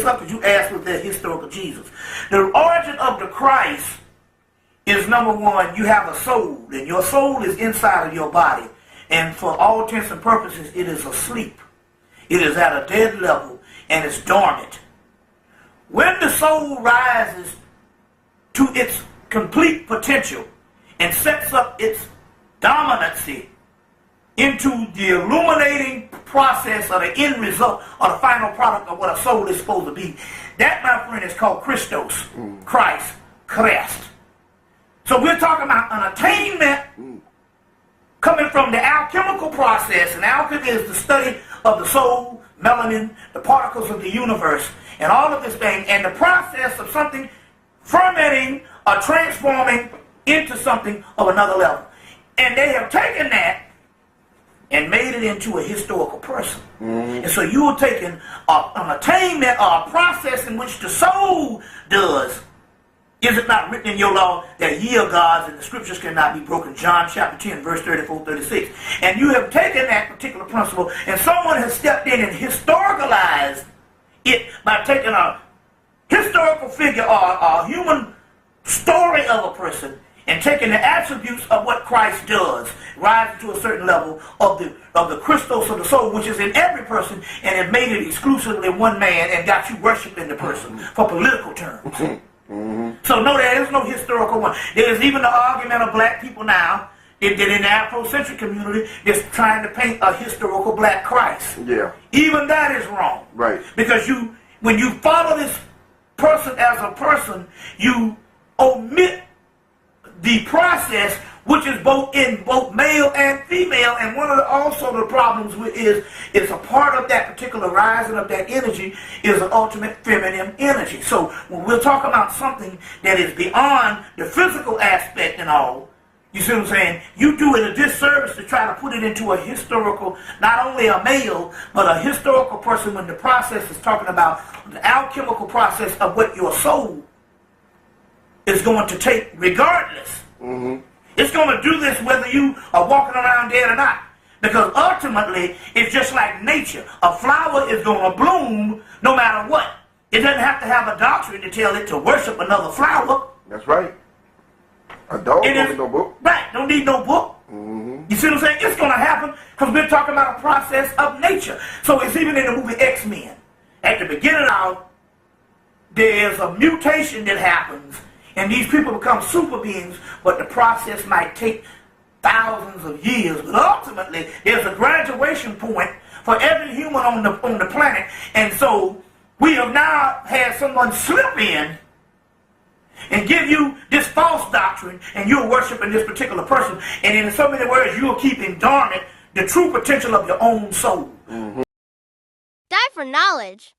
up because you asked with the historical Jesus. The origin of the Christ is, number one, you have a soul, and your soul is inside of your body. And for all intents and purposes, it is asleep. It is at a dead level, and it's dormant. When the soul rises to its complete potential and sets up its dominancy into the illuminating process of the end result or the final product of what a soul is supposed to be, that, my friend, is called Christos, Christ, Christ. So we're talking about an attainment coming from the alchemical process, and alchemy is the study of the soul, melanin, the particles of the universe, and all of this thing, and the process of something fermenting or transforming into something of another level. And they have taken that and made it into a historical person. And so you are taking an attainment or a process in which the soul does. Is it not written in your law that ye are gods and the scriptures cannot be broken? John chapter 10, verse 34, 36. And you have taken that particular principle, and someone has stepped in and historicalized it by taking a historical figure or a human story of a person and taking the attributes of what Christ does, rising to a certain level of the Christos of the soul, which is in every person, and have made it exclusively one man and got you worshiping the person for political terms. So no, there is no historical one. There is even the argument of black people now that in the Afrocentric community is trying to paint a historical black Christ. Yeah. Even that is wrong. Right. Because when you follow this person as a person, you omit the process, which is both in both male and female, and one of also the problems with is a part of that particular rising of that energy is an ultimate feminine energy. So when we're talking about something that is beyond the physical aspect and all, you see what I'm saying? You do it a disservice to try to put it into a historical, not only a male, but a historical person when the process is talking about the alchemical process of what your soul is going to take regardless. It's going to do this whether you are walking around dead or not. Because ultimately, it's just like nature. A flower is going to bloom no matter what. It doesn't have to have a doctrine to tell it to worship another flower. That's right. A dog don't need no book. Right, don't need no book. You see what I'm saying? It's going to happen because we're talking about a process of nature. So it's even in the movie X-Men. At the beginning of there's a mutation that happens, and these people become super beings, but the process might take thousands of years. But ultimately, there's a graduation point for every human on the planet. And so we have now had someone slip in and give you this false doctrine, and you're worshiping this particular person. And in so many words, you're keeping dormant the true potential of your own soul. Die for knowledge.